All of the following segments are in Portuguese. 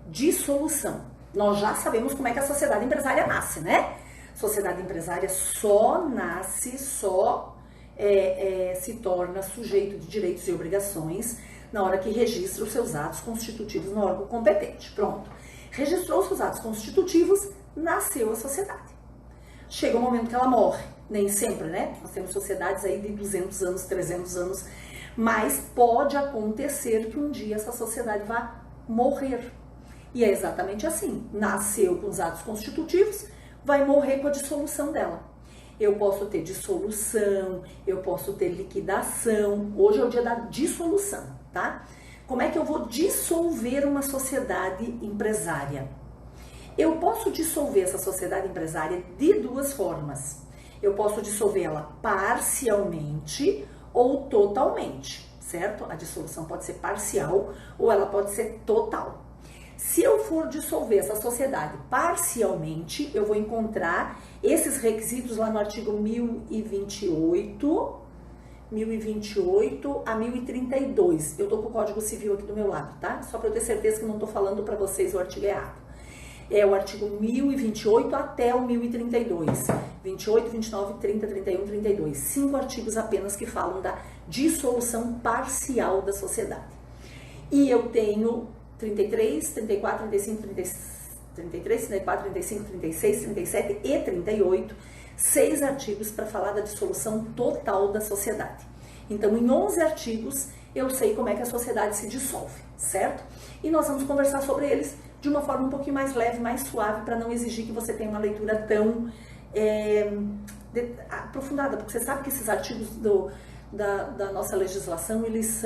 dissolução. Nós já sabemos como é que a sociedade empresária nasce, né? Sociedade empresária só nasce, se torna sujeito de direitos e obrigações na hora que registra os seus atos constitutivos no órgão competente. Pronto. Registrou os seus atos constitutivos, nasceu a sociedade. Chega o momento que ela morre. Nem sempre, né? Nós temos sociedades aí de 200 anos, 300 anos, mas pode acontecer que um dia essa sociedade vá morrer. E é exatamente assim. Nasceu com os atos constitutivos, vai morrer com a dissolução dela. Eu posso ter dissolução, eu posso ter liquidação. Hoje é o dia da dissolução, tá? Como é que eu vou dissolver uma sociedade empresária? Eu posso dissolver essa sociedade empresária de duas formas. Eu posso dissolvê-la parcialmente ou totalmente, certo? A dissolução pode ser parcial ou ela pode ser total. Se eu for dissolver essa sociedade parcialmente, eu vou encontrar esses requisitos lá no artigo 1028 a 1032. Eu tô com o Código Civil aqui do meu lado, tá? Só para eu ter certeza que não tô falando para vocês o artigo errado. É o artigo 1028 até o 1032. 28, 29, 30, 31, 32. 5 artigos apenas que falam da dissolução parcial da sociedade. E eu tenho 33, 34, 35, 33, 34, 35, 36, 37 e 38, 6 artigos para falar da dissolução total da sociedade. Então, em 11 artigos, eu sei como é que a sociedade se dissolve, certo? E nós vamos conversar sobre eles de uma forma um pouquinho mais leve, mais suave, para não exigir que você tenha uma leitura tão aprofundada, porque você sabe que esses artigos da nossa legislação, eles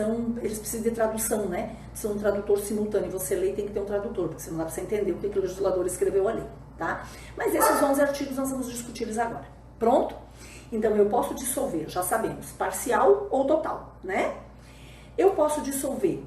precisam de tradução, né? São um tradutor simultâneo, você lê e tem que ter um tradutor, porque senão dá para você entender o que o legislador escreveu ali, tá? Mas esses 11 artigos nós vamos discutir eles agora. Pronto? Então, eu posso dissolver, já sabemos, parcial ou total, né? Eu posso dissolver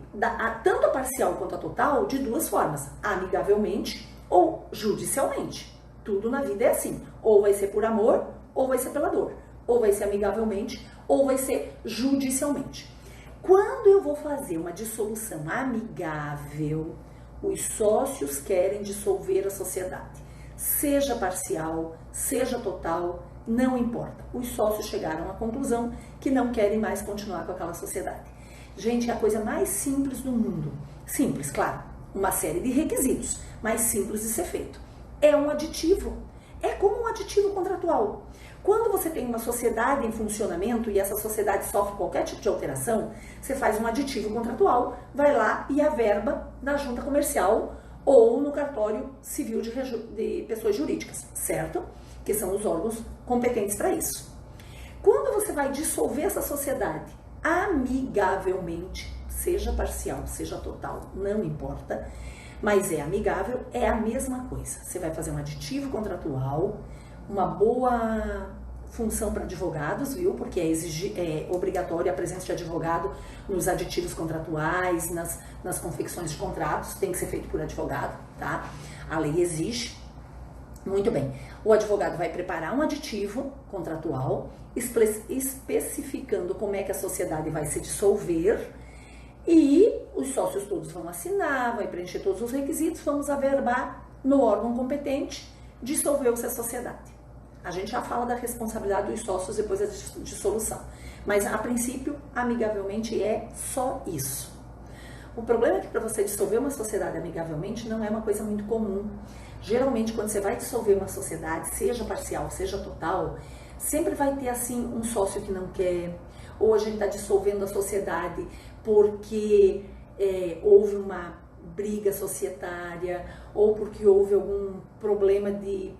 tanto a parcial quanto a total de duas formas, amigavelmente ou judicialmente. Tudo na vida é assim, ou vai ser por amor, ou vai ser pela dor, ou vai ser amigavelmente, ou vai ser judicialmente. Quando eu vou fazer uma dissolução amigável, os sócios querem dissolver a sociedade. Seja parcial, seja total, não importa. Os sócios chegaram à conclusão que não querem mais continuar com aquela sociedade. Gente, é a coisa mais simples do mundo. Simples, claro, uma série de requisitos, mas simples de ser feito. É um aditivo, é como um aditivo contratual. Quando você tem uma sociedade em funcionamento e essa sociedade sofre qualquer tipo de alteração, você faz um aditivo contratual, vai lá e averba na junta comercial ou no cartório civil de pessoas jurídicas, certo? Que são os órgãos competentes para isso. Quando você vai dissolver essa sociedade amigavelmente, seja parcial, seja total, não importa, mas é amigável, é a mesma coisa. Você vai fazer um aditivo contratual, uma boa função para advogados, viu? Porque é obrigatório a presença de advogado nos aditivos contratuais, nas confecções de contratos, tem que ser feito por advogado, tá? A lei exige. Muito bem. O advogado vai preparar um aditivo contratual, especificando como é que a sociedade vai se dissolver e os sócios todos vão assinar, vai preencher todos os requisitos, vamos averbar no órgão competente, dissolveu-se a sociedade. A gente já fala da responsabilidade dos sócios depois da dissolução, mas a princípio, amigavelmente, é só isso. O problema é que para você dissolver uma sociedade amigavelmente não é uma coisa muito comum. Geralmente, quando você vai dissolver uma sociedade, seja parcial, seja total, sempre vai ter assim um sócio que não quer, ou a gente está dissolvendo a sociedade porque houve uma briga societária, ou porque houve algum problema de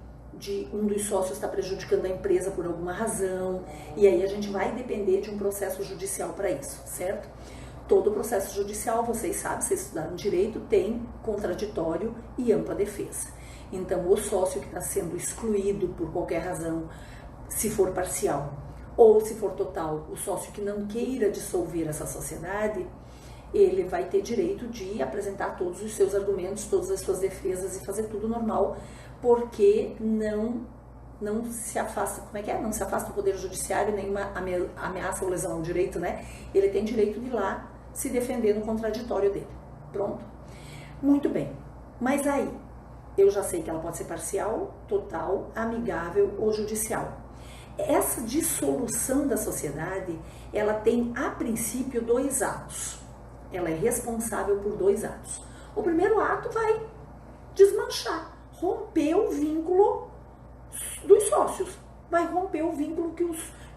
um dos sócios estar prejudicando a empresa por alguma razão, e aí a gente vai depender de um processo judicial para isso, certo? Todo processo judicial, vocês sabem, vocês estudaram direito, tem contraditório e ampla defesa. Então, o sócio que está sendo excluído por qualquer razão, se for parcial ou se for total, o sócio que não queira dissolver essa sociedade, ele vai ter direito de apresentar todos os seus argumentos, todas as suas defesas e fazer tudo normal, porque não se afasta, não se afasta do poder judiciário, nenhuma ameaça ou lesão ao direito, né? Ele tem direito de ir lá se defender no contraditório dele. Pronto? Muito bem. Mas aí, eu já sei que ela pode ser parcial, total, amigável ou judicial. Essa dissolução da sociedade, ela tem, a princípio, 2 atos. Ela é responsável por 2 atos. O primeiro ato vai desmanchar, romper o vínculo dos sócios. Vai romper o vínculo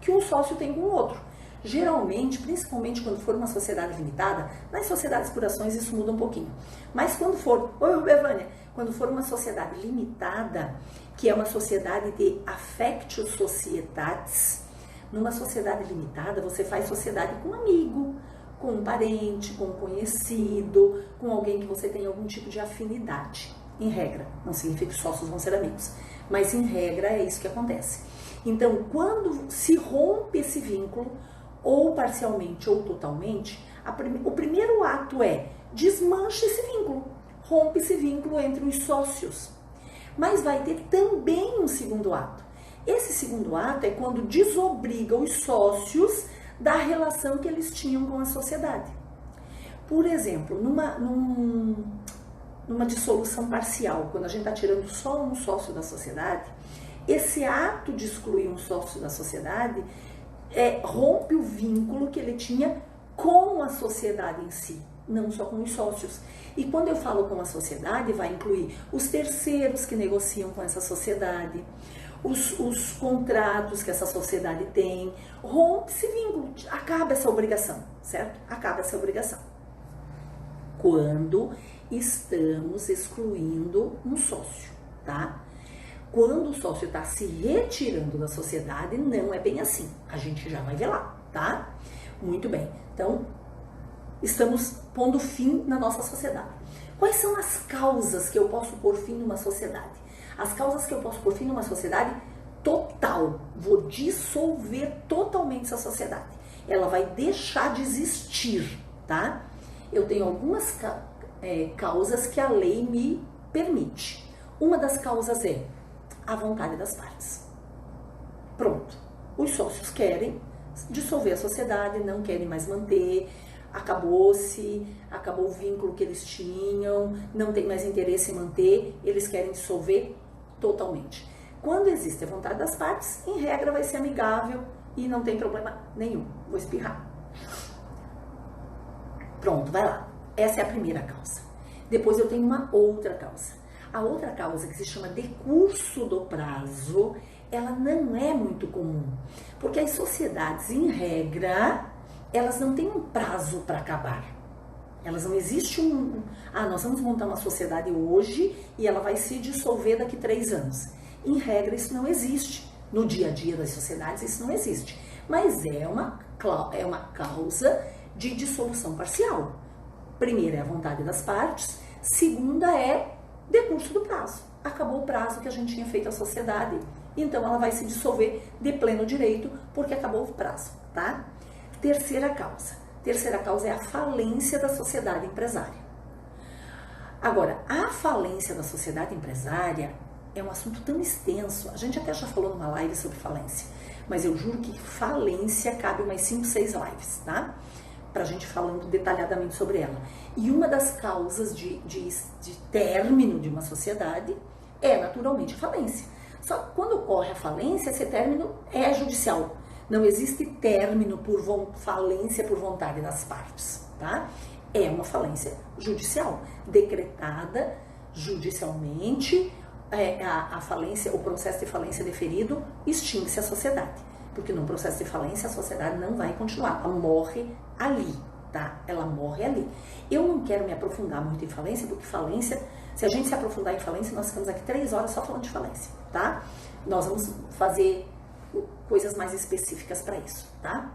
que um sócio tem com o outro. Geralmente, principalmente quando for uma sociedade limitada, nas sociedades por ações isso muda um pouquinho. Mas quando for, Evânia, quando for uma sociedade limitada, que é uma sociedade de affectio societatis, numa sociedade limitada você faz sociedade com um amigo, com um parente, com um conhecido, com alguém que você tem algum tipo de afinidade. Em regra, não significa que os sócios vão ser amigos, mas em regra é isso que acontece. Então, quando se rompe esse vínculo, ou parcialmente ou totalmente, o primeiro ato é desmancha esse vínculo, rompe esse vínculo entre os sócios. Mas vai ter também um segundo ato. Esse segundo ato é quando desobriga os sócios da relação que eles tinham com a sociedade. Por exemplo, numa dissolução parcial, quando a gente está tirando só um sócio da sociedade, esse ato de excluir um sócio da sociedade rompe o vínculo que ele tinha com a sociedade em si, não só com os sócios. E quando eu falo com a sociedade, vai incluir os terceiros que negociam com essa sociedade, os contratos que essa sociedade tem, rompe esse vínculo, acaba essa obrigação, certo? Acaba essa obrigação. Quando estamos excluindo um sócio, tá? Quando o sócio está se retirando da sociedade, não é bem assim. A gente já vai ver lá, tá? Muito bem. Então, estamos pondo fim na nossa sociedade. Quais são as causas que eu posso pôr fim numa sociedade? As causas que eu posso pôr fim numa sociedade total. Vou dissolver totalmente essa sociedade. Ela vai deixar de existir, tá? Eu tenho algumas causas que a lei me permite. Uma das causas é a vontade das partes. Pronto. Os sócios querem dissolver a sociedade, não querem mais manter, acabou o vínculo que eles tinham, não tem mais interesse em manter, eles querem dissolver totalmente. Quando existe a vontade das partes, em regra vai ser amigável e não tem problema nenhum. Vou espirrar. Pronto, vai lá. Essa é a primeira causa. Depois eu tenho uma outra causa. A outra causa, que se chama decurso do prazo, ela não é muito comum, porque as sociedades, em regra, elas não têm um prazo para acabar. Elas não existem nós vamos montar uma sociedade hoje e ela vai se dissolver daqui 3 anos. Em regra, isso não existe. No dia a dia das sociedades, isso não existe. Mas é uma causa de dissolução parcial. Primeira é a vontade das partes, segunda é decurso do prazo. Acabou o prazo que a gente tinha feito à sociedade, então ela vai se dissolver de pleno direito porque acabou o prazo, tá? Terceira causa é a falência da sociedade empresária. Agora, a falência da sociedade empresária é um assunto tão extenso, a gente até já falou numa live sobre falência, mas eu juro que falência cabe umas 5, 6 lives, tá? Pra gente falando detalhadamente sobre ela. E uma das causas de término de uma sociedade é naturalmente a falência. Só que quando ocorre a falência, esse término é judicial. Não existe término por falência por vontade das partes, tá? É uma falência judicial, decretada judicialmente, a falência, o processo de falência deferido, extingue-se a sociedade. Porque no processo de falência a sociedade não vai continuar, ela morre ali, tá? Ela morre ali. Eu não quero me aprofundar muito em falência, porque falência, se a gente se aprofundar em falência, nós ficamos aqui 3 horas só falando de falência, tá? Nós vamos fazer coisas mais específicas para isso, tá?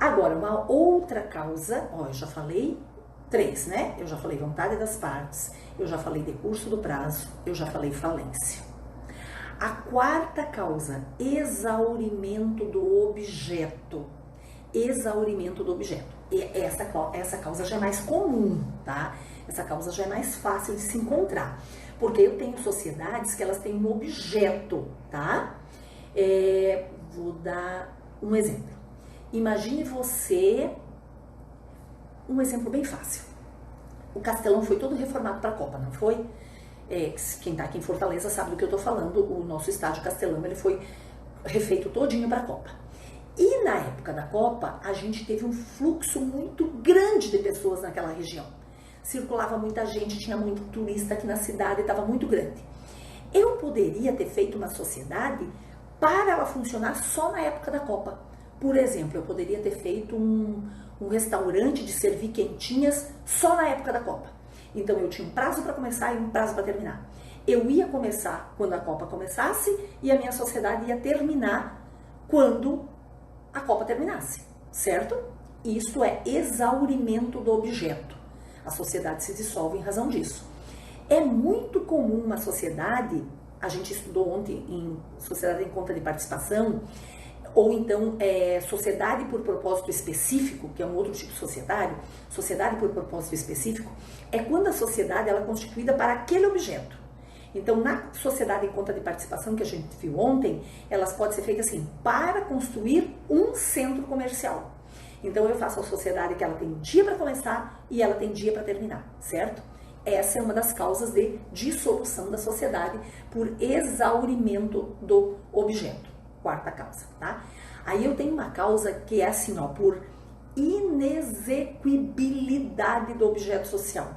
Agora, uma outra causa, eu já falei 3, né? Eu já falei vontade das partes, eu já falei decurso do prazo, eu já falei falência. A quarta causa, exaurimento do objeto. Exaurimento do objeto. E essa causa já é mais comum, tá? Essa causa já é mais fácil de se encontrar. Porque eu tenho sociedades que elas têm um objeto, tá? Vou dar um exemplo. Imagine você, um exemplo bem fácil. O Castelão foi todo reformado para a Copa, não foi? Quem está aqui em Fortaleza sabe do que eu estou falando. O nosso estádio Castelão, ele foi refeito todinho para a Copa. E na época da Copa, a gente teve um fluxo muito grande de pessoas naquela região. Circulava muita gente, tinha muito turista aqui na cidade, estava muito grande. Eu poderia ter feito uma sociedade para ela funcionar só na época da Copa. Por exemplo, eu poderia ter feito um restaurante de servir quentinhas só na época da Copa. Então eu tinha um prazo para começar e um prazo para terminar. Eu ia começar quando a Copa começasse e a minha sociedade ia terminar quando a Copa terminasse, certo? Isso é exaurimento do objeto. A sociedade se dissolve em razão disso. É muito comum uma sociedade, a gente estudou ontem em sociedade em conta de participação, ou então sociedade por propósito específico, que é um outro tipo de sociedade por propósito específico, é quando a sociedade ela é constituída para aquele objeto. Então, na sociedade em conta de participação que a gente viu ontem, elas podem ser feitas assim, para construir um centro comercial. Então, eu faço a sociedade que ela tem dia para começar e ela tem dia para terminar, certo? Essa é uma das causas de dissolução da sociedade por exaurimento do objeto. Quarta causa, tá? Aí eu tenho uma causa que é assim, ó, por inexequibilidade do objeto social.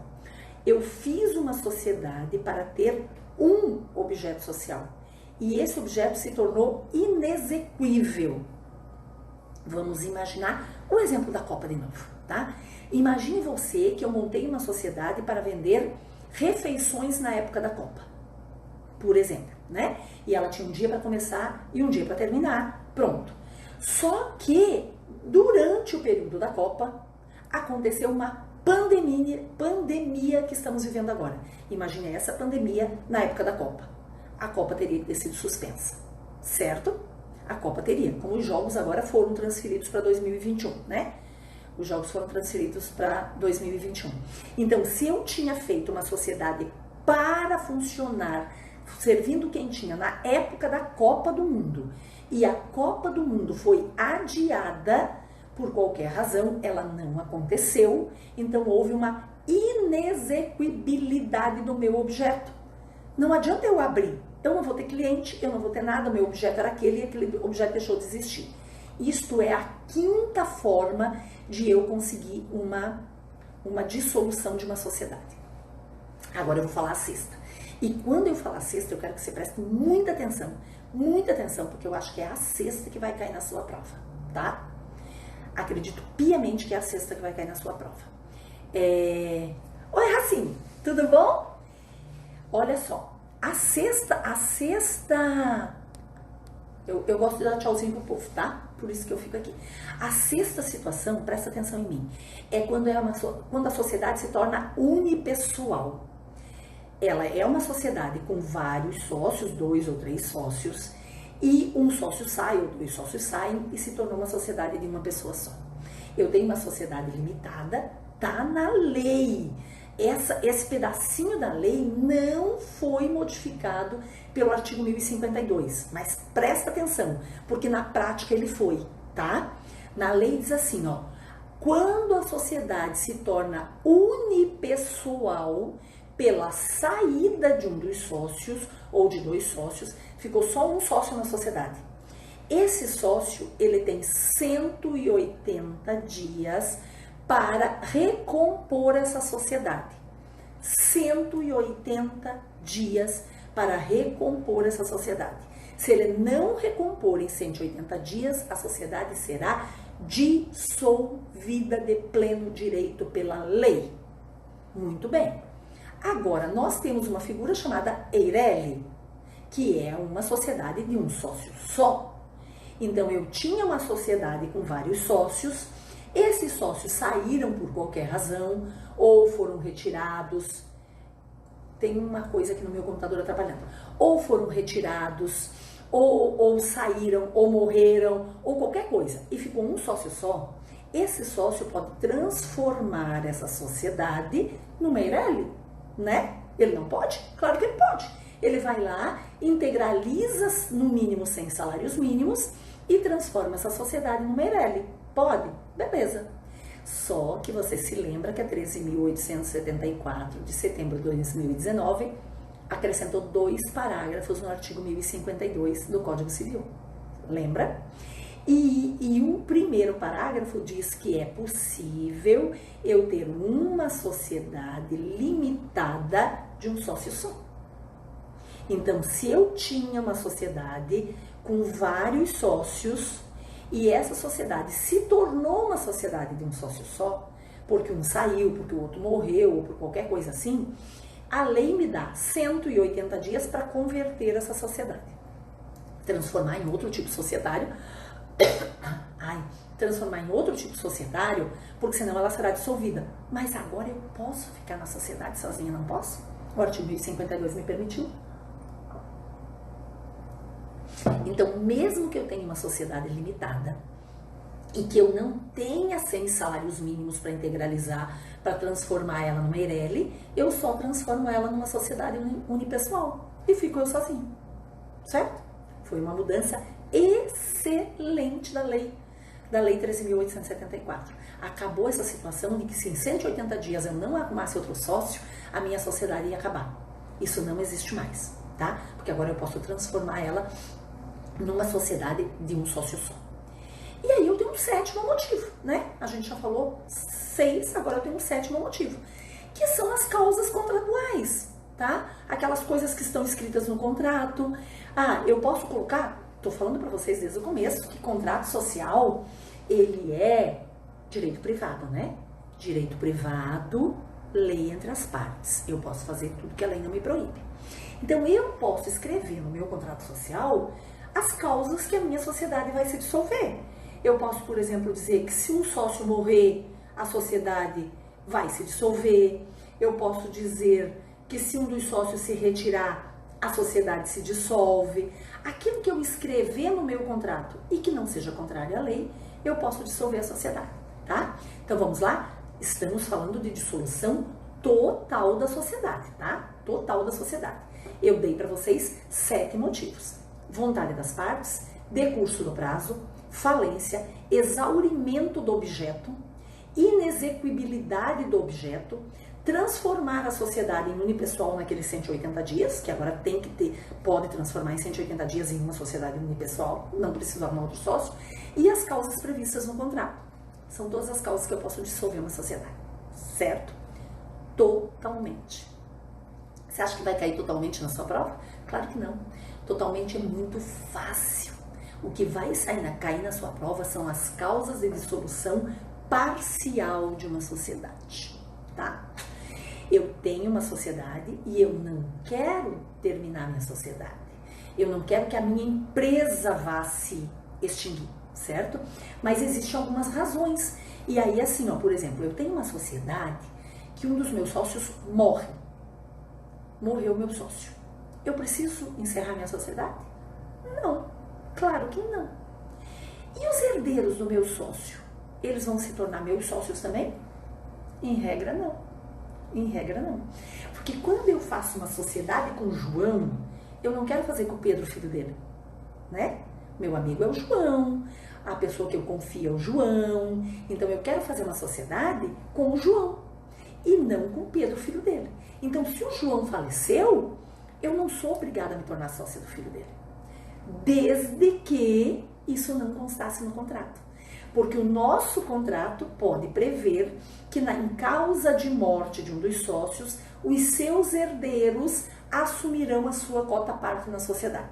Eu fiz uma sociedade para ter um objeto social e esse objeto se tornou inexequível. Vamos imaginar o exemplo da Copa de novo, tá? Imagine você que eu montei uma sociedade para vender refeições na época da Copa, por exemplo, né? E ela tinha um dia para começar e um dia para terminar, pronto. Só que durante o período da Copa aconteceu uma pandemia que estamos vivendo agora. Imagine essa pandemia na época da Copa. A Copa teria que ter sido suspensa, certo? A Copa teria, como os jogos agora foram transferidos para 2021, né? Os jogos foram transferidos para 2021. Então, se eu tinha feito uma sociedade para funcionar, servindo quentinha na época da Copa do Mundo, e a Copa do Mundo foi adiada por qualquer razão, ela não aconteceu, então houve uma inexequibilidade do meu objeto. Não adianta eu abrir, eu não vou ter cliente, eu não vou ter nada, meu objeto era aquele e aquele objeto deixou de existir. Isto é a quinta forma de eu conseguir uma dissolução de uma sociedade. Agora eu vou falar a sexta. E quando eu falar a sexta, eu quero que você preste muita atenção, porque eu acho que é a sexta que vai cair na sua prova, tá? Acredito piamente que é a sexta que vai cair na sua prova. Oi, Racine, tudo bom? Olha só, a sexta, eu gosto de dar tchauzinho pro povo, tá? Por isso que eu fico aqui. A sexta situação, presta atenção em mim, é quando a sociedade se torna unipessoal. Ela é uma sociedade com vários sócios, 2 ou 3 sócios, e um sócio sai ou 2 sócios saem e se tornou uma sociedade de uma pessoa só. Eu tenho uma sociedade limitada, tá na lei. Esse pedacinho da lei não foi modificado pelo artigo 1052, mas presta atenção, porque na prática ele foi, tá? Na lei diz assim, ó, quando a sociedade se torna unipessoal pela saída de um dos sócios ou de 2 sócios, ficou só um sócio na sociedade. Esse sócio, ele tem 180 dias para recompor essa sociedade. 180 dias para recompor essa sociedade. Se ele não recompor em 180 dias, a sociedade será dissolvida de pleno direito pela lei. Muito bem. Agora, nós temos uma figura chamada Eireli, que é uma sociedade de um sócio só. Então, eu tinha uma sociedade com vários sócios, esses sócios saíram por qualquer razão, ou foram retirados, tem uma coisa aqui no meu computador atrapalhando, ou foram retirados, ou saíram, ou morreram, ou qualquer coisa, e ficou um sócio só. Esse sócio pode transformar essa sociedade numa Eireli, né? Ele não pode? Claro que ele pode. Ele vai lá, integraliza no mínimo 100 salários mínimos e transforma essa sociedade numa Eireli. Pode? Beleza. Só que você se lembra que a 13.874 de setembro de 2019 acrescentou 2 parágrafos no artigo 1052 do Código Civil. Lembra? E o primeiro parágrafo diz que é possível eu ter uma sociedade limitada de um sócio só. Então, se eu tinha uma sociedade com vários sócios e essa sociedade se tornou uma sociedade de um sócio só, porque um saiu, porque o outro morreu, ou por qualquer coisa assim, a lei me dá 180 dias para converter essa sociedade. Transformar em outro tipo societário. Transformar em outro tipo societário, porque senão ela será dissolvida. Mas agora eu posso ficar na sociedade sozinha, não posso? O artigo 1052 me permitiu. Então, mesmo que eu tenha uma sociedade limitada e que eu não tenha 100 salários mínimos para integralizar, para transformar ela numa EIRELI, eu só transformo ela numa sociedade unipessoal e fico eu sozinho, certo? Foi uma mudança excelente da lei 13.874. Acabou essa situação de que se em 180 dias eu não arrumasse outro sócio, a minha sociedade ia acabar. Isso não existe mais, tá? Porque agora eu posso transformar ela numa sociedade de um sócio só. E aí eu tenho um 7º motivo, né? A gente já falou 6, agora eu tenho um 7º motivo, que são as causas contratuais, tá? Aquelas coisas que estão escritas no contrato. Eu posso colocar, tô falando para vocês desde o começo, que contrato social, ele é direito privado, né? Direito privado, lei entre as partes. Eu posso fazer tudo que a lei não me proíbe. Então, eu posso escrever no meu contrato social as causas que a minha sociedade vai se dissolver. Eu posso, por exemplo, dizer que se um sócio morrer, a sociedade vai se dissolver. Eu posso dizer que se um dos sócios se retirar, a sociedade se dissolve. Aquilo que eu escrever no meu contrato e que não seja contrário à lei, eu posso dissolver a sociedade, tá? Então, vamos lá? Estamos falando de dissolução total da sociedade, tá? Total da sociedade. Eu dei para vocês 7 motivos. Vontade das partes, decurso do prazo, falência, exaurimento do objeto, inexequibilidade do objeto, transformar a sociedade em unipessoal naqueles 180 dias, que agora tem que ter, pode transformar em 180 dias em uma sociedade unipessoal, não precisa de um outro sócio, e as causas previstas no contrato. São todas as causas que eu posso dissolver uma sociedade, certo? Totalmente. Você acha que vai cair totalmente na sua prova? Claro que não. Totalmente é muito fácil. O que vai cair na sua prova são as causas de dissolução parcial de uma sociedade, tá? Eu tenho uma sociedade e eu não quero terminar minha sociedade. Eu não quero que a minha empresa vá se extinguir, certo? Mas existem algumas razões. E aí, assim, por exemplo, eu tenho uma sociedade que um dos meus sócios morre. Morreu meu sócio. Eu preciso encerrar minha sociedade? Não, claro que não. E os herdeiros do meu sócio? Eles vão se tornar meus sócios também? Em regra, não. Em regra, não. Porque quando eu faço uma sociedade com o João, eu não quero fazer com o Pedro, filho dele, né? Meu amigo é o João, a pessoa que eu confio é o João, então eu quero fazer uma sociedade com o João e não com o Pedro, filho dele. Então, se o João faleceu, eu não sou obrigada a me tornar sócia do filho dele, desde que isso não constasse no contrato. Porque o nosso contrato pode prever que em causa de morte de um dos sócios, os seus herdeiros assumirão a sua cota parte na sociedade.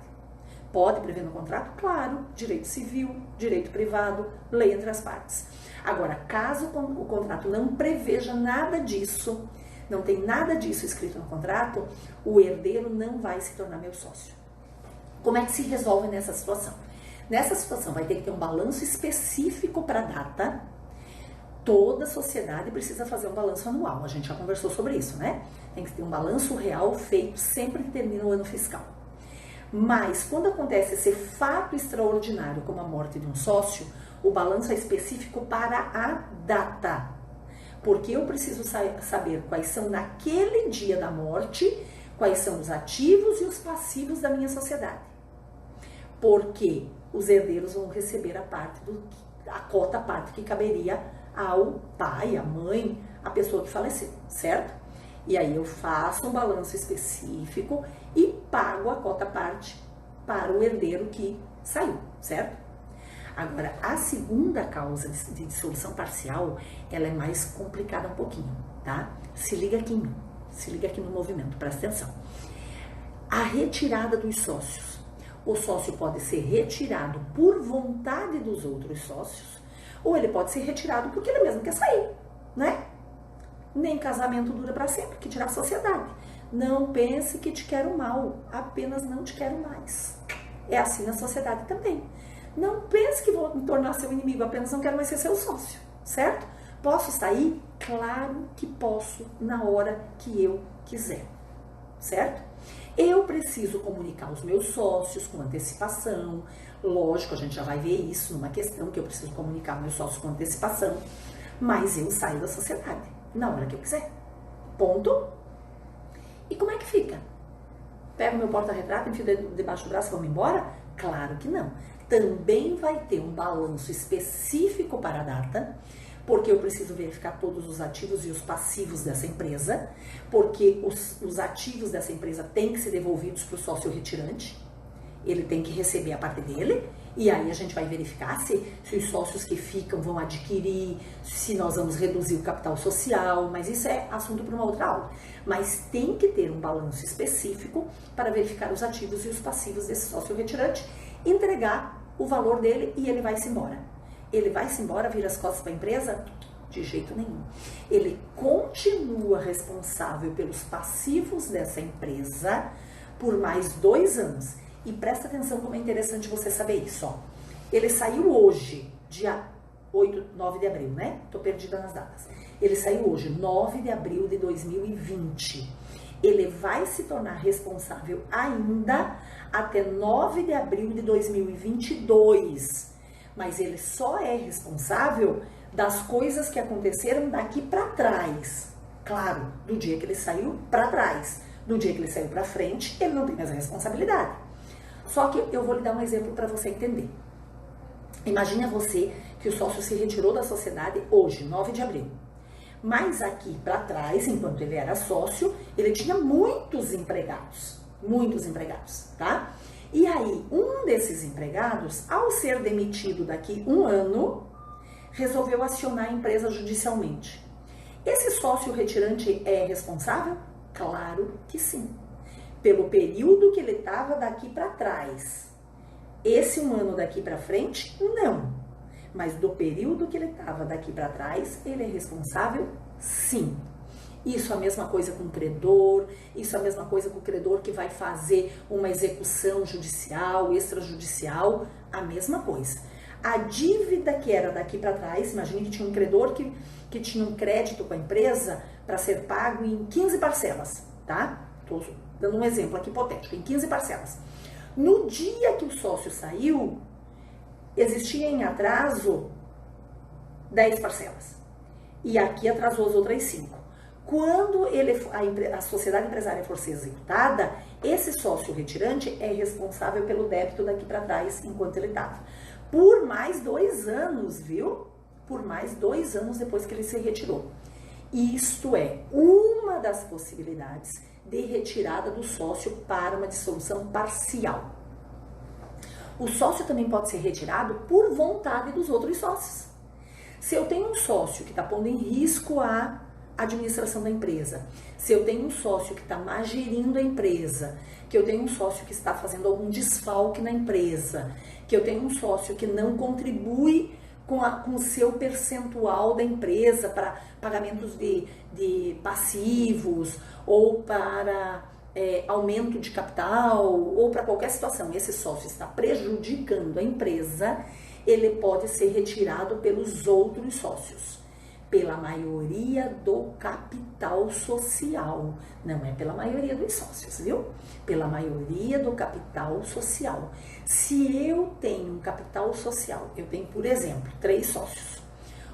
Pode prever no contrato? Claro, direito civil, direito privado, lei entre as partes. Agora, caso o contrato não preveja nada disso, não tem nada disso escrito no contrato, o herdeiro não vai se tornar meu sócio. Como é que se resolve nessa situação? Nessa situação vai ter que ter um balanço específico para a data. Toda sociedade precisa fazer um balanço anual, a gente já conversou sobre isso, né? Tem que ter um balanço real feito sempre que termina o ano fiscal. Mas quando acontece esse fato extraordinário como a morte de um sócio, o balanço é específico para a data. Porque eu preciso saber quais são naquele dia da morte, quais são os ativos e os passivos da minha sociedade. Porque os herdeiros vão receber a cota parte que caberia ao pai, à mãe, a pessoa que faleceu, certo? E aí eu faço um balanço específico e pago a cota parte para o herdeiro que saiu, certo? Agora, a segunda causa de dissolução parcial, ela é mais complicada um pouquinho, tá? Se liga aqui em mim, se liga aqui no movimento, presta atenção. A retirada dos sócios. O sócio pode ser retirado por vontade dos outros sócios, ou ele pode ser retirado porque ele mesmo quer sair, né? Nem casamento dura para sempre, que tirar a sociedade. Não pense que te quero mal, apenas não te quero mais. É assim na sociedade também. Não pense que vou me tornar seu inimigo, apenas não quero mais ser seu sócio, certo? Posso sair? Claro que posso, na hora que eu quiser, certo? Eu preciso comunicar os meus sócios com antecipação. Lógico, a gente já vai ver isso numa questão que eu preciso comunicar meus sócios com antecipação. Mas eu saio da sociedade na hora que eu quiser. Ponto. E como é que fica? Pego meu porta-retrato, enfio debaixo do braço e vamos embora? Claro que não. Também vai ter um balanço específico para a data, porque eu preciso verificar todos os ativos e os passivos dessa empresa, porque os ativos dessa empresa têm que ser devolvidos para o sócio retirante, ele tem que receber a parte dele, e aí a gente vai verificar se os sócios que ficam vão adquirir, se nós vamos reduzir o capital social, mas isso é assunto para uma outra aula. Mas tem que ter um balanço específico para verificar os ativos e os passivos desse sócio retirante, entregar o valor dele e ele vai-se embora. Ele vai-se embora, vira as costas para a empresa? De jeito nenhum. Ele continua responsável pelos passivos dessa empresa por mais 2 anos. E presta atenção como é interessante você saber isso, ó. Ele saiu hoje, dia 9 de abril, né? Tô perdida nas datas. Ele saiu hoje, 9 de abril de 2020. Ele vai se tornar responsável ainda até 9 de abril de 2022. Mas ele só é responsável das coisas que aconteceram daqui para trás. Claro, do dia que ele saiu para trás. Do dia que ele saiu para frente, ele não tem mais a responsabilidade. Só que eu vou lhe dar um exemplo para você entender. Imagina você que o sócio se retirou da sociedade hoje, 9 de abril. Mas aqui para trás, enquanto ele era sócio, ele tinha muitos empregados, tá? E aí, um desses empregados, ao ser demitido daqui 1 ano, resolveu acionar a empresa judicialmente. Esse sócio retirante é responsável? Claro que sim. Pelo período que ele estava daqui para trás. Esse 1 ano daqui para frente, não. Mas do período que ele estava daqui para trás, ele é responsável, sim. Isso é a mesma coisa com o credor, isso é a mesma coisa com o credor que vai fazer uma execução judicial, extrajudicial, a mesma coisa. A dívida que era daqui para trás, imagine que tinha um credor que tinha um crédito com a empresa para ser pago em 15 parcelas, tá? Estou dando um exemplo aqui hipotético, em 15 parcelas. No dia que o sócio saiu, existia em atraso 10 parcelas. E aqui atrasou as outras 5. Quando a sociedade empresária for ser executada, esse sócio retirante é responsável pelo débito daqui para trás, enquanto ele estava. Por mais 2 anos, viu? Por mais 2 anos depois que ele se retirou. Isto é uma das possibilidades de retirada do sócio para uma dissolução parcial. O sócio também pode ser retirado por vontade dos outros sócios. Se eu tenho um sócio que está pondo em risco a administração da empresa, se eu tenho um sócio que está má gerindo a empresa, que eu tenho um sócio que está fazendo algum desfalque na empresa, que eu tenho um sócio que não contribui com o seu percentual da empresa para pagamentos de passivos ou para aumento de capital ou para qualquer situação, esse sócio está prejudicando a empresa, ele pode ser retirado pelos outros sócios, pela maioria do capital social, não é pela maioria dos sócios, viu? Pela maioria do capital social. Se eu tenho um capital social, eu tenho, por exemplo, 3 sócios,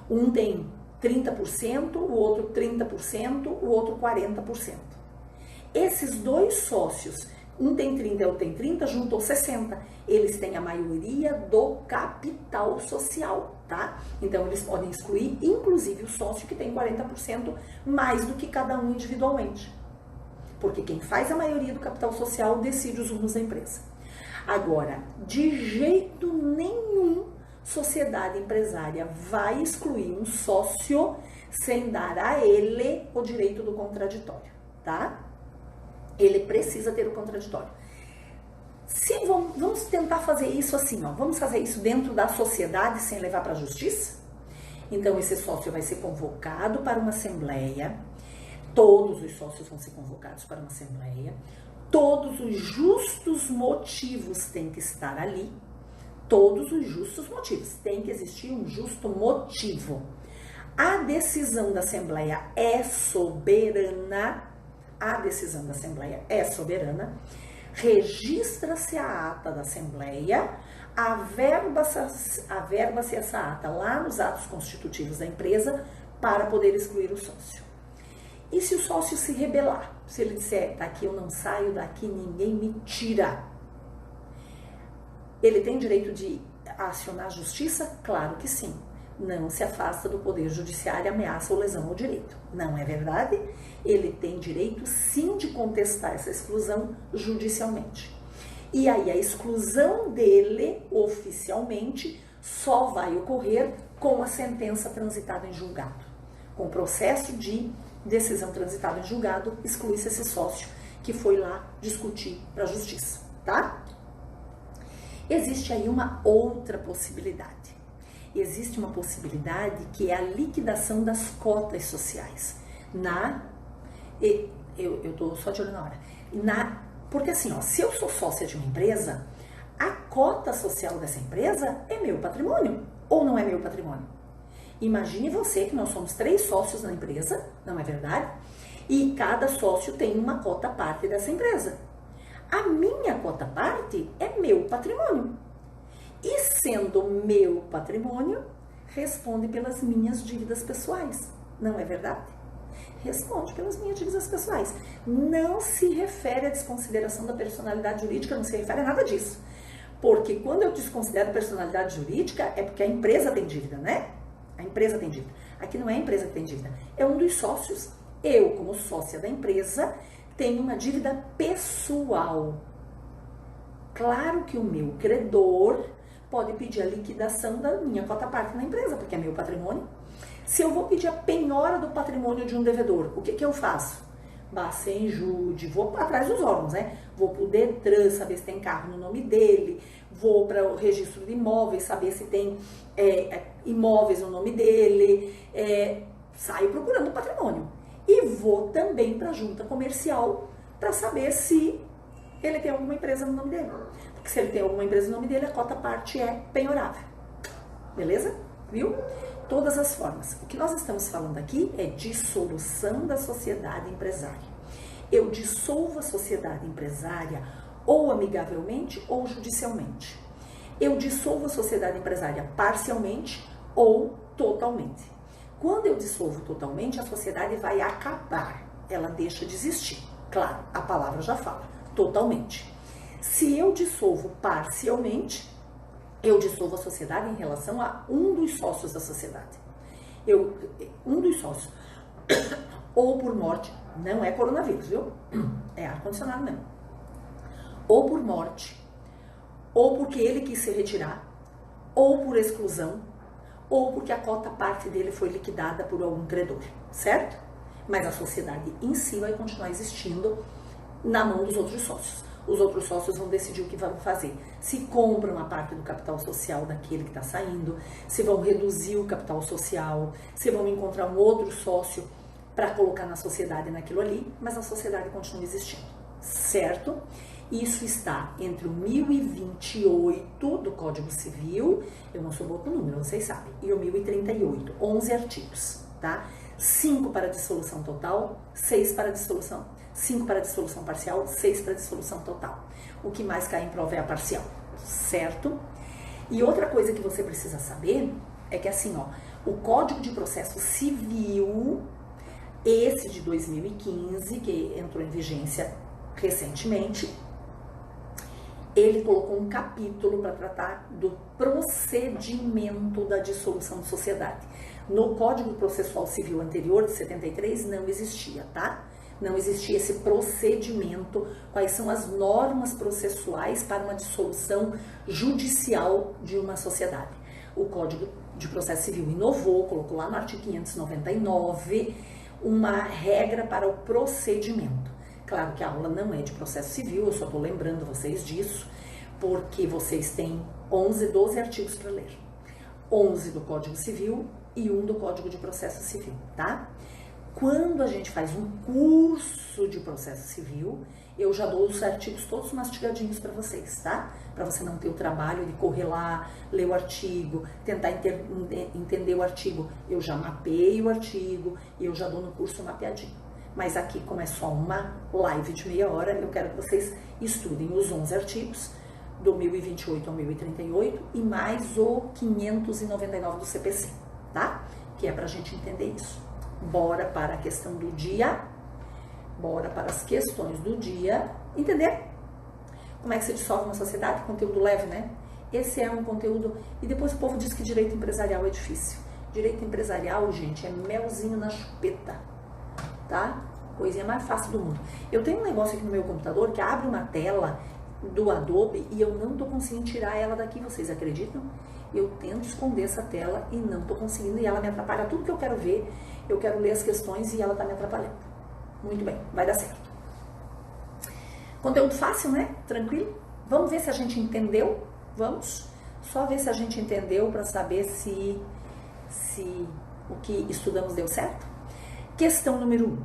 um tem 30%, o outro 30%, o outro 40%. Esses 2 sócios, um tem 30 e outro tem 30, juntou 60. Eles têm a maioria do capital social, tá? Então, eles podem excluir, inclusive, o sócio que tem 40% mais do que cada um individualmente. Porque quem faz a maioria do capital social decide os rumos da empresa. Agora, de jeito nenhum, sociedade empresária vai excluir um sócio sem dar a ele o direito do contraditório, tá? Ele precisa ter o contraditório. Vamos tentar fazer isso assim, ó. Vamos fazer isso dentro da sociedade sem levar para a justiça? Então, esse sócio vai ser convocado para uma assembleia. Todos os sócios vão ser convocados para uma assembleia. Todos os justos motivos têm que estar ali. Todos os justos motivos. Tem que existir um justo motivo. A decisão da assembleia é soberana. A decisão da assembleia é soberana. Registra-se a ata da assembleia. Averba-se essa ata lá nos atos constitutivos da empresa para poder excluir o sócio. E se o sócio se rebelar? Se ele disser, daqui eu não saio, daqui ninguém me tira. Ele tem direito de acionar a justiça? Claro que sim. Não se afasta do poder judiciário, ameaça ou lesão ao direito. Não é verdade? Ele tem direito sim de contestar essa exclusão judicialmente. E aí a exclusão dele, oficialmente, só vai ocorrer com a sentença transitada em julgado. Com o processo de decisão transitada em julgado, exclui-se esse sócio que foi lá discutir para a justiça, tá? Existe aí uma outra possibilidade. Existe uma possibilidade que é a liquidação das cotas sociais. Eu tô só de olho na hora. Porque assim, ó, se eu sou sócia de uma empresa, a cota social dessa empresa é meu patrimônio ou não é meu patrimônio? Imagine você que nós somos 3 sócios na empresa, não é verdade? E cada sócio tem uma cota parte dessa empresa. A minha cota parte é meu patrimônio. E sendo meu patrimônio, responde pelas minhas dívidas pessoais, não é verdade? Responde pelas minhas dívidas pessoais. Não se refere à desconsideração da personalidade jurídica, não se refere a nada disso. Porque quando eu desconsidero a personalidade jurídica, é porque a empresa tem dívida, né? A empresa tem dívida. Aqui não é a empresa que tem dívida, é um dos sócios. Eu, como sócia da empresa, tenho uma dívida pessoal. Claro que o meu credor pode pedir a liquidação da minha cota-parte na empresa, porque é meu patrimônio. Se eu vou pedir a penhora do patrimônio de um devedor, o que eu faço? Bacen-Jude, vou atrás dos órgãos, né? Vou pro Detran, saber se tem carro no nome dele, vou para o registro de imóveis, saber se tem imóveis no nome dele, saio procurando o patrimônio. E vou também para a junta comercial para saber se ele tem alguma empresa no nome dele. Porque se ele tem alguma empresa no nome dele, a cota-parte é penhorável. Beleza? Viu? Todas as formas. O que nós estamos falando aqui é dissolução da sociedade empresária. Eu dissolvo a sociedade empresária ou amigavelmente ou judicialmente. Eu dissolvo a sociedade empresária parcialmente ou totalmente. Quando eu dissolvo totalmente, a sociedade vai acabar. Ela deixa de existir. Claro, a palavra já fala. Totalmente. Se eu dissolvo parcialmente, eu dissolvo a sociedade em relação a um dos sócios da sociedade. Um dos sócios. Ou por morte, não é coronavírus, viu? É ar-condicionado mesmo. Ou por morte, ou porque ele quis se retirar, ou por exclusão, ou porque a cota-parte dele foi liquidada por algum credor, certo? Mas a sociedade em si vai continuar existindo na mão dos outros sócios. Os outros sócios vão decidir o que vão fazer. Se compram a parte do capital social daquele que está saindo, se vão reduzir o capital social, se vão encontrar um outro sócio para colocar na sociedade naquilo ali, mas a sociedade continua existindo, certo? Isso está entre o 1028 do Código Civil, eu não sou boa com número, vocês sabem, e o 1038, 11 artigos, tá? 5 para dissolução total, 6 para dissolução 5 para dissolução parcial, 6 para dissolução total. O que mais cai em prova é a parcial, certo? E outra coisa que você precisa saber é que assim, ó, o Código de Processo Civil, esse de 2015, que entrou em vigência recentemente, ele colocou um capítulo para tratar do procedimento da dissolução de sociedade. No Código Processual Civil anterior, de 73, não existia, tá? Não existia esse procedimento, quais são as normas processuais para uma dissolução judicial de uma sociedade. O Código de Processo Civil inovou, colocou lá no artigo 599 uma regra para o procedimento. Claro que a aula não é de processo civil, eu só estou lembrando vocês disso, porque vocês têm 12 artigos para ler. 11 do Código Civil e 1 do Código de Processo Civil, tá? Quando a gente faz um curso de processo civil, eu já dou os artigos todos mastigadinhos para vocês, tá? Para você não ter o trabalho de correr lá, ler o artigo, tentar entender o artigo. Eu já mapeio o artigo e eu já dou no curso mapeadinho. Mas aqui, como é só uma live de meia hora, eu quero que vocês estudem os 11 artigos, do 1028 ao 1038 e mais o 599 do CPC, tá? Que é pra gente entender isso. Bora para a questão do dia, bora para as questões do dia, entender como é que se dissolve uma sociedade, conteúdo leve, né? Esse é um conteúdo, e depois o povo diz que direito empresarial é difícil. Direito empresarial, gente, é melzinho na chupeta, tá? Coisinha mais fácil do mundo. Eu tenho um negócio aqui no meu computador que abre uma tela do Adobe e eu não tô conseguindo tirar ela daqui, vocês acreditam? Eu tento esconder essa tela e não tô conseguindo, e ela me atrapalha tudo que eu quero ver. Eu quero ler as questões e ela tá me atrapalhando. Muito bem, vai dar certo. Conteúdo fácil, né? Tranquilo? Vamos ver se a gente entendeu? Vamos? Só ver se a gente entendeu para saber se o que estudamos deu certo? Questão número 1.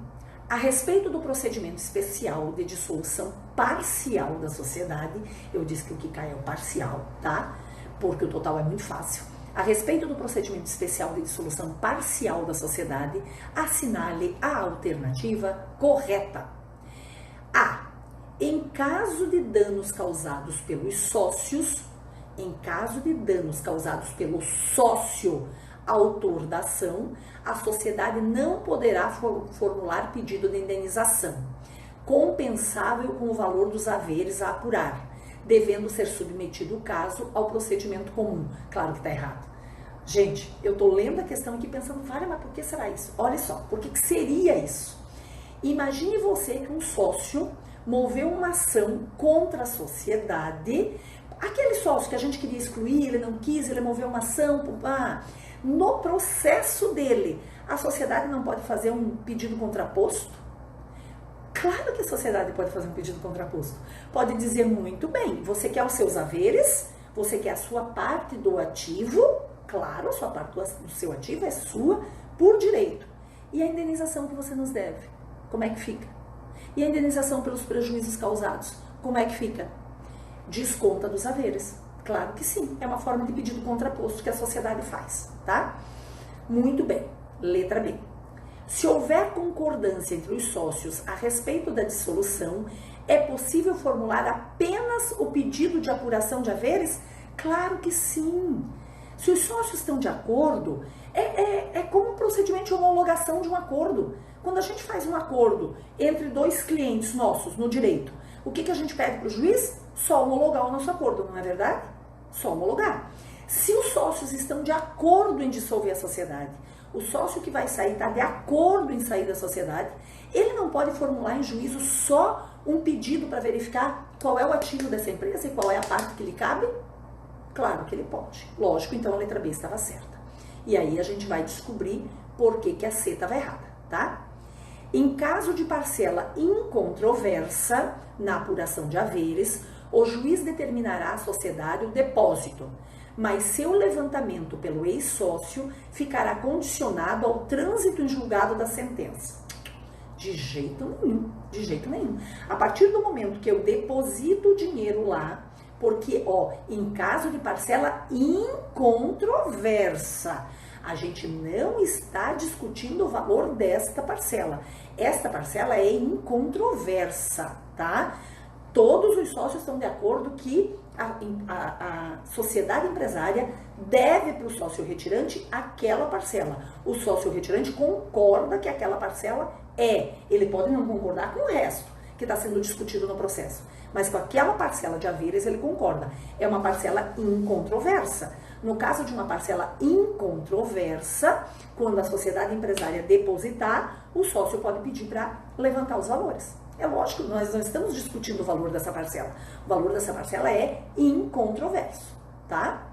A respeito do procedimento especial de dissolução parcial da sociedade, eu disse que o que cai é o parcial, tá? Porque o total é muito fácil. A respeito do procedimento especial de dissolução parcial da sociedade, assinale a alternativa correta. A. Em caso de danos causados pelos sócios, em caso de danos causados pelo sócio autor da ação, a sociedade não poderá formular pedido de indenização, compensável com o valor dos haveres a apurar, devendo ser submetido o caso ao procedimento comum. Claro que está errado. Gente, eu estou lendo a questão aqui pensando, vale, mas por que será isso? Olha só, por que seria isso? Imagine você que um sócio moveu uma ação contra a sociedade, aquele sócio que a gente queria excluir, ele não quis, ele moveu uma ação, no processo dele, a sociedade não pode fazer um pedido contraposto? Claro que a sociedade pode fazer um pedido contraposto. Pode dizer muito bem, você quer os seus haveres, você quer a sua parte do ativo, claro, a sua parte do seu ativo é sua por direito. E a indenização que você nos deve, como é que fica? E a indenização pelos prejuízos causados, como é que fica? Desconta dos haveres. Claro que sim, é uma forma de pedido contraposto que a sociedade faz, tá? Muito bem. Letra B. Se houver concordância entre os sócios a respeito da dissolução, é possível formular apenas o pedido de apuração de haveres? Claro que sim. Se os sócios estão de acordo, é como um procedimento de homologação de um acordo. Quando a gente faz um acordo entre dois clientes nossos no direito, o que a gente pede para o juiz? Só homologar o nosso acordo, não é verdade? Só homologar. Se os sócios estão de acordo em dissolver a sociedade, o sócio que vai sair está de acordo em sair da sociedade, ele não pode formular em juízo só um pedido para verificar qual é o ativo dessa empresa e qual é a parte que lhe cabe? Claro que ele pode. Lógico, então a letra B estava certa. E aí a gente vai descobrir por que a C estava errada, tá? Em caso de parcela incontroversa na apuração de haveres, o juiz determinará à sociedade o depósito, mas seu levantamento pelo ex-sócio ficará condicionado ao trânsito em julgado da sentença. De jeito nenhum, de jeito nenhum. A partir do momento que eu deposito o dinheiro lá, porque, em caso de parcela incontroversa, a gente não está discutindo o valor desta parcela. Esta parcela é incontroversa, tá? Todos os sócios estão de acordo que a sociedade empresária deve para o sócio retirante aquela parcela. O sócio retirante concorda que aquela parcela ele pode não concordar com o resto, que está sendo discutido no processo. Mas com aquela parcela de haveres ele concorda. É uma parcela incontroversa. No caso de uma parcela incontroversa, quando a sociedade empresária depositar, o sócio pode pedir para levantar os valores. É lógico, nós não estamos discutindo o valor dessa parcela. O valor dessa parcela é incontroverso, tá?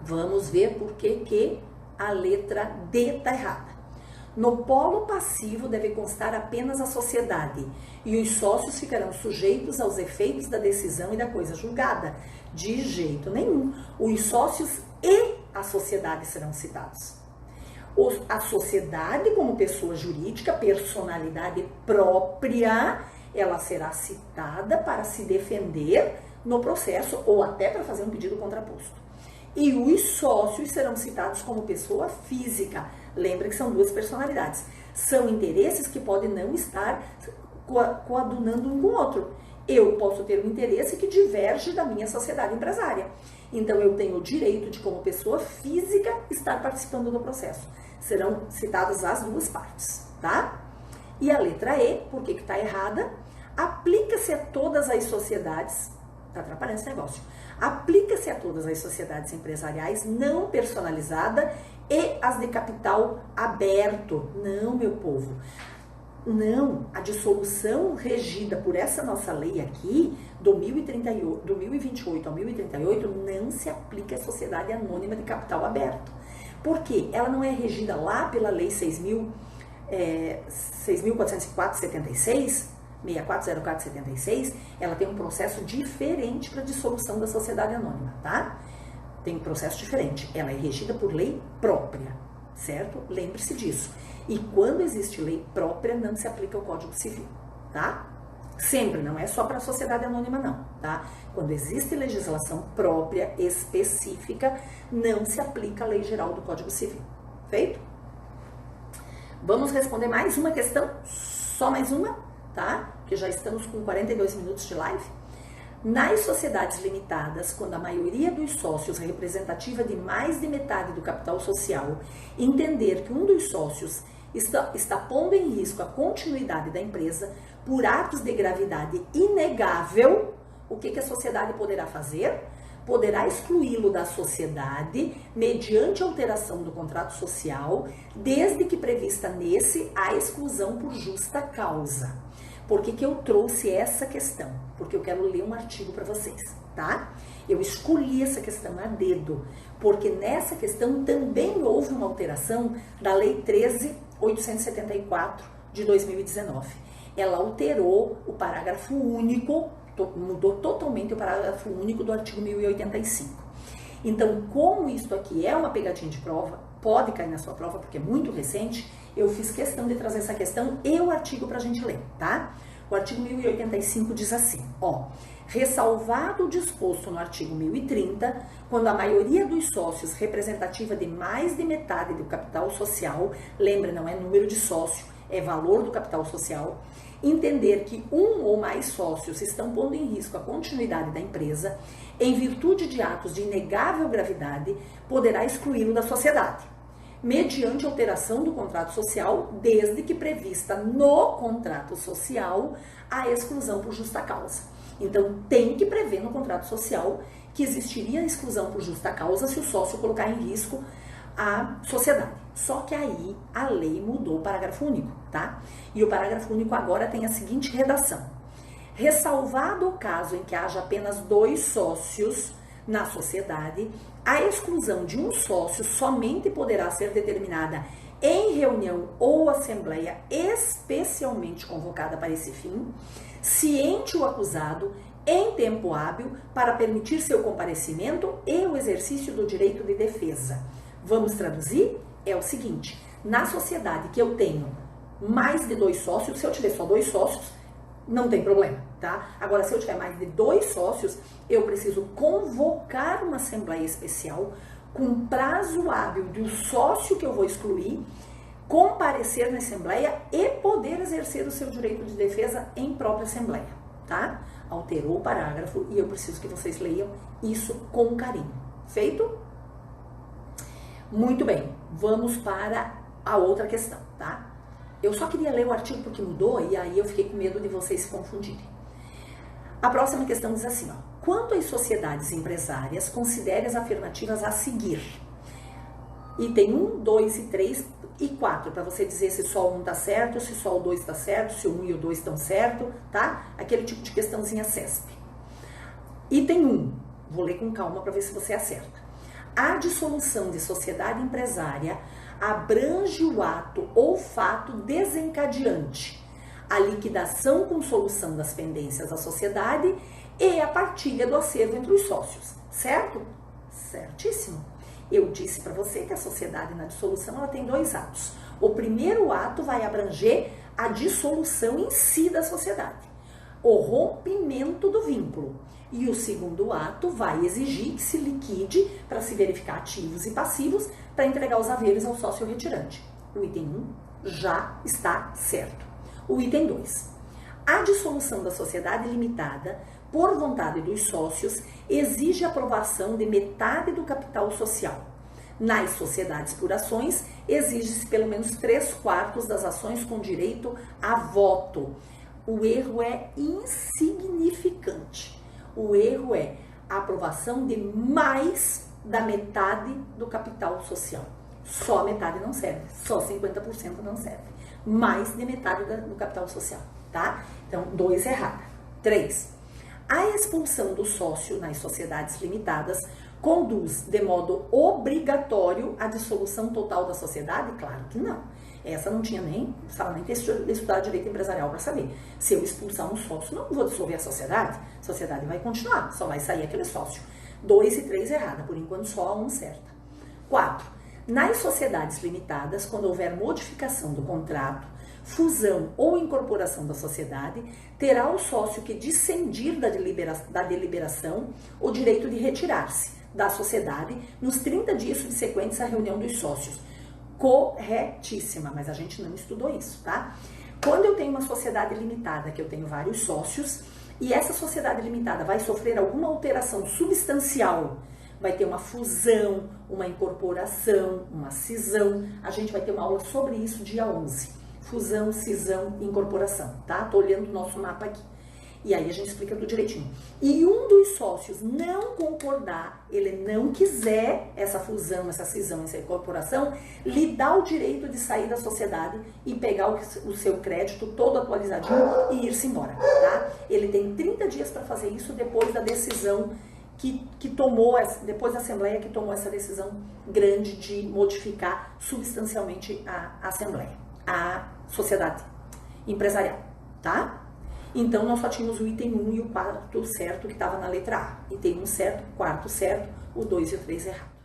Vamos ver por que a letra D está errada. No polo passivo deve constar apenas a sociedade e os sócios ficarão sujeitos aos efeitos da decisão e da coisa julgada. De jeito nenhum. Os sócios e a sociedade serão citados. A sociedade, como pessoa jurídica, personalidade própria, ela será citada para se defender no processo ou até para fazer um pedido contraposto. E os sócios serão citados como pessoa física. Lembra que são duas personalidades. São interesses que podem não estar coadunando um com o outro. Eu posso ter um interesse que diverge da minha sociedade empresária. Então, eu tenho o direito de, como pessoa física, estar participando do processo. Serão citadas as duas partes, tá? E a letra E, por que está errada? Aplica-se a todas as sociedades, está atrapalhando esse negócio, aplica-se a todas as sociedades empresariais não personalizada e as de capital aberto. Não, meu povo. Não, a dissolução regida por essa nossa lei aqui, do 1028 ao 1038, não se aplica à sociedade anônima de capital aberto. Por quê? Ela não é regida lá pela lei 6.404/76, 6404/76, ela tem um processo diferente para a dissolução da sociedade anônima, tá? Tem um processo diferente. Ela é regida por lei própria, certo? Lembre-se disso. E quando existe lei própria, não se aplica o Código Civil, tá? Sempre, não é só para a sociedade anônima, não, tá? Quando existe legislação própria, específica, não se aplica a lei geral do Código Civil. Feito? Vamos responder mais uma questão, só mais uma, tá? Que já estamos com 42 minutos de live. Nas sociedades limitadas, quando a maioria dos sócios representativa de mais de metade do capital social entender que um dos sócios está pondo em risco a continuidade da empresa por atos de gravidade inegável, o que a sociedade poderá fazer? Poderá excluí-lo da sociedade mediante alteração do contrato social, desde que prevista nesse a exclusão por justa causa. Por que eu trouxe essa questão? Porque eu quero ler um artigo para vocês, tá? Eu escolhi essa questão a dedo, porque nessa questão também houve uma alteração da Lei 13.874 de 2019. Ela alterou o parágrafo único, mudou totalmente o parágrafo único do artigo 1085. Então, como isso aqui é uma pegadinha de prova, pode cair na sua prova porque é muito recente, eu fiz questão de trazer essa questão e o artigo para a gente ler, tá? O artigo 1085 diz assim, ó, ressalvado o disposto no artigo 1030, quando a maioria dos sócios representativa de mais de metade do capital social, lembra, não é número de sócio, é valor do capital social, entender que um ou mais sócios estão pondo em risco a continuidade da empresa, em virtude de atos de inegável gravidade, poderá excluí-lo da sociedade, mediante alteração do contrato social, desde que prevista no contrato social a exclusão por justa causa. Então, tem que prever no contrato social que existiria a exclusão por justa causa se o sócio colocar em risco a sociedade. Só que aí a lei mudou o parágrafo único, tá? E o parágrafo único agora tem a seguinte redação. Ressalvado o caso em que haja apenas 2 sócios na sociedade, a exclusão de um sócio somente poderá ser determinada em reunião ou assembleia especialmente convocada para esse fim, ciente o acusado em tempo hábil para permitir seu comparecimento e o exercício do direito de defesa. Vamos traduzir? É o seguinte, na sociedade que eu tenho mais de 2 sócios, se eu tiver só 2 sócios, não tem problema, tá? Agora, se eu tiver mais de 2 sócios, eu preciso convocar uma assembleia especial com prazo hábil do sócio que eu vou excluir, comparecer na assembleia e poder exercer o seu direito de defesa em própria assembleia, tá? Alterou o parágrafo e eu preciso que vocês leiam isso com carinho. Feito? Muito bem, vamos para a outra questão, tá? Eu só queria ler o artigo porque mudou e aí eu fiquei com medo de vocês se confundirem. A próxima questão diz assim, ó, quanto às sociedades empresárias, considere as afirmativas a seguir. Item 1, 2 e 3 e 4, para você dizer se só o 1 está certo, se só o 2 está certo, se o 1 e o 2 estão certo, tá? Aquele tipo de questãozinha CESP. Item 1, vou ler com calma para ver se você acerta. A dissolução de sociedade empresária abrange o ato ou fato desencadeante, a liquidação com solução das pendências da sociedade e a partilha do acervo entre os sócios, certo? Certíssimo. Eu disse para você que a sociedade na dissolução ela tem 2 atos. O primeiro ato vai abranger a dissolução em si da sociedade, o rompimento do vínculo. E o segundo ato vai exigir que se liquide para se verificar ativos e passivos para entregar os haveres ao sócio retirante. O item 1 já está certo. O item 2. A dissolução da sociedade limitada, por vontade dos sócios, exige a aprovação de metade do capital social. Nas sociedades por ações, exige-se pelo menos 3/4 das ações com direito a voto. O erro é insignificante. O erro é a aprovação de mais da metade do capital social. Só a metade não serve, só 50% não serve. Mais de metade do capital social, tá? Então, 2 errada. 3. A expulsão do sócio nas sociedades limitadas conduz de modo obrigatório à dissolução total da sociedade? Claro que não. Essa não tinha nem, precisava nem ter estudado direito empresarial para saber. Se eu expulsar um sócio, não vou dissolver a sociedade vai continuar, só vai sair aquele sócio. 2 e 3 errada, por enquanto só a 1 certa. 4. Nas sociedades limitadas, quando houver modificação do contrato, fusão ou incorporação da sociedade, terá o sócio que discendir da deliberação o direito de retirar-se da sociedade nos 30 dias subsequentes à reunião dos sócios. Corretíssima, mas a gente não estudou isso, tá? Quando eu tenho uma sociedade limitada, que eu tenho vários sócios, e essa sociedade limitada vai sofrer alguma alteração substancial, vai ter uma fusão, uma incorporação, uma cisão, a gente vai ter uma aula sobre isso dia 11. Fusão, cisão e incorporação, tá? Tô olhando o nosso mapa aqui. E aí a gente explica tudo direitinho. E um dos sócios não concordar, ele não quiser essa fusão, essa cisão, essa incorporação, lhe dá o direito de sair da sociedade e pegar o seu crédito todo atualizadinho e ir-se embora, tá? Ele tem 30 dias para fazer isso depois da decisão que tomou, depois da Assembleia que tomou essa decisão grande de modificar substancialmente a Assembleia, a sociedade empresarial, tá? Então, nós só tínhamos o item 1 e o 4 certo, que estava na letra A. Item 1 certo, 4 certo, o 2 e o 3 errado.